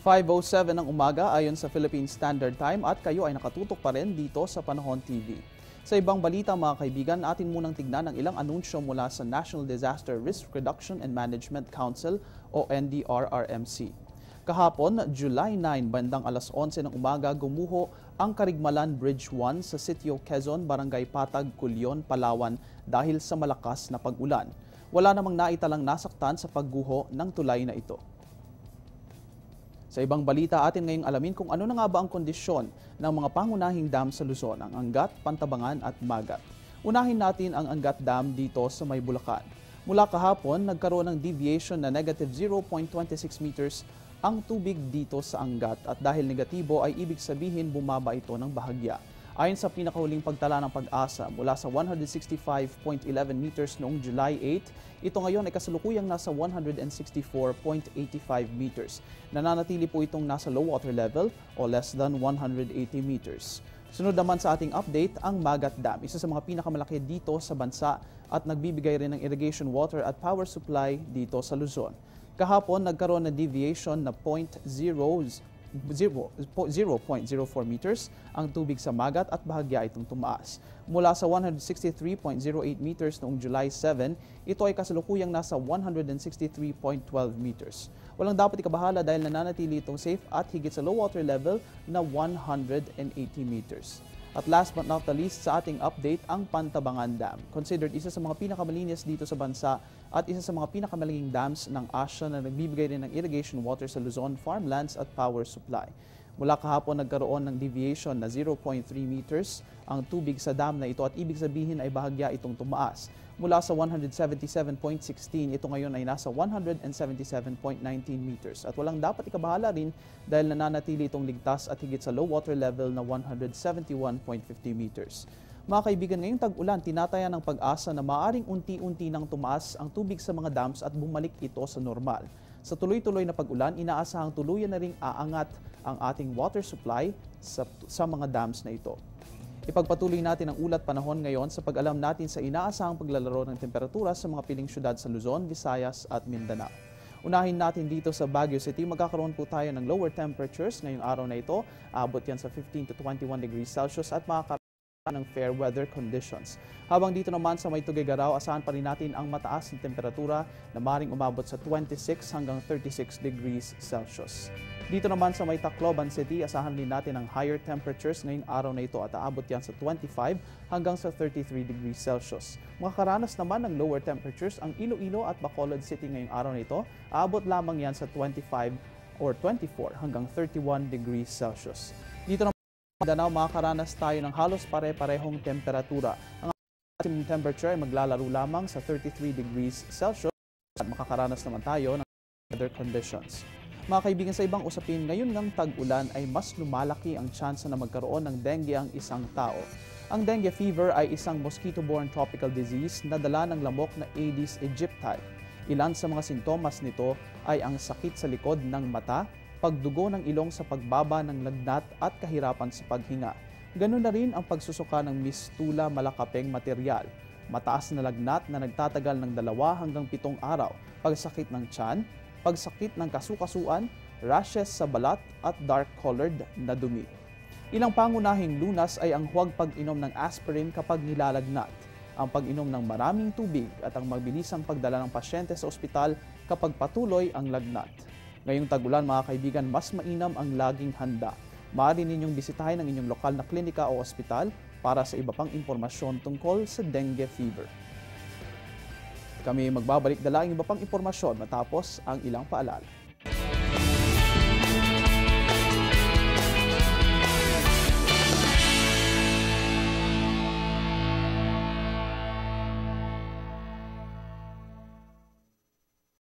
5:07 ng umaga ayon sa Philippine Standard Time at kayo ay nakatutok pa rin dito sa Panahon TV. Sa ibang balita mga kaibigan, atin munang tignan ang ilang anunsyo mula sa National Disaster Risk Reduction and Management Council o NDRRMC. Kahapon, July 9, bandang alas 11 ng umaga, gumuho ang Carigmalan Bridge 1 sa Sitio Quezon, Barangay Patag, Culyon, Palawan dahil sa malakas na pag-ulan. Wala namang naitalang nasaktan sa pagguho ng tulay na ito. Sa ibang balita, atin ngayong alamin kung ano na nga ba ang kondisyon ng mga pangunahing dam sa Luzon, ang Angat, Pantabangan at Magat. Unahin natin ang Angat Dam dito sa May Bulacan. Mula kahapon, nagkaroon ng deviation na negative 0.26 meters ang tubig dito sa Angat at dahil negatibo ay ibig sabihin bumaba ito ng bahagya. Ayon sa pinakahuling pagtala ng Pag-asa, mula sa 165.11 meters noong July 8, ito ngayon ay kasalukuyang nasa 164.85 meters. Nananatili po itong nasa low water level o less than 180 meters. Sunod naman sa ating update, ang Magat Dam, isa sa mga pinakamalaki dito sa bansa at nagbibigay rin ng irrigation water at power supply dito sa Luzon. Kahapon, nagkaroon ng deviation na 0.04 meters ang tubig sa Magat at bahagya itong tumaas. Mula sa 163.08 meters noong July 7, ito ay kasalukuyang nasa 163.12 meters. Walang dapat ikabahala dahil nananatili itong safe at higit sa low water level na 180 meters. At last but not the least sa ating update, ang Pantabangan Dam. Considered isa sa mga pinakamalinis dito sa bansa at isa sa mga pinakamalinging dams ng Asia na nagbibigay rin ng irrigation water sa Luzon, farmlands at power supply. Mula kahapon nagkaroon ng deviation na 0.3 meters ang tubig sa dam na ito at ibig sabihin ay bahagya itong tumaas. Mula sa 177.16, ito ngayon ay nasa 177.19 meters. At walang dapat ikabahala rin dahil nananatili itong ligtas at higit sa low water level na 171.50 meters. Mga kaibigan, ngayong tag-ulan, tinataya ng Pag-asa na maaring unti-unti nang tumaas ang tubig sa mga dams at bumalik ito sa normal. Sa tuloy-tuloy na pag-ulan, inaasahang tuluyan na ring aangat ang ating water supply sa mga dams na ito. Ipagpatuloy natin ang ulat panahon ngayon sa pag-alam natin sa inaasahang paglalaro ng temperatura sa mga piling syudad sa Luzon, Visayas at Mindanao. Unahin natin dito sa Baguio City, magkakaroon po tayo ng lower temperatures ngayong araw na ito. Abot yan sa 15 to 21 degrees Celsius at makakaroon ng fair weather conditions. Habang dito naman sa May Tuguegarao, asahan pa rin natin ang mataas na temperatura na maaaring umabot sa 26 hanggang 36 degrees Celsius. Dito naman sa May Tacloban City, asahan din natin ang higher temperatures ngayong araw na ito at aabot yan sa 25 hanggang sa 33 degrees Celsius. Makakaranas naman ng lower temperatures ang Iloilo at Bacolod City ngayong araw na ito, aabot lamang yan sa 25 or 24 hanggang 31 degrees Celsius. Dito naman sa Mindanao, makakaranas tayo ng halos pare-parehong temperatura. Ang maximum temperature ay maglalaro lamang sa 33 degrees Celsius at makakaranas naman tayo ng weather conditions. Mga kaibigan, sa ibang usapin, ngayon ng tag-ulan ay mas lumalaki ang tsansa na magkaroon ng dengue ang isang tao. Ang dengue fever ay isang mosquito-borne tropical disease na dala ng lamok na Aedes aegypti. Ilan sa mga sintomas nito ay ang sakit sa likod ng mata, pagdugo ng ilong sa pagbaba ng lagnat at kahirapan sa paghinga. Ganun na rin ang pagsusuka ng mistula malakapeng material, mataas na lagnat na nagtatagal ng 2 hanggang 7 araw, pagsakit ng tiyan, pagsakit ng kasukasuan, rashes sa balat at dark-colored na dumi. Ilang pangunahing lunas ay ang huwag pag-inom ng aspirin kapag nilalagnat, ang pag-inom ng maraming tubig at ang mabilisang pagdala ng pasyente sa ospital kapag patuloy ang lagnat. Ngayong tag-ulan mga kaibigan, mas mainam ang laging handa. Maaari ninyong bisitahin ang inyong lokal na klinika o ospital para sa iba pang impormasyon tungkol sa dengue fever. Kami magbabalik dala ang iba pang impormasyon matapos ang ilang paalala.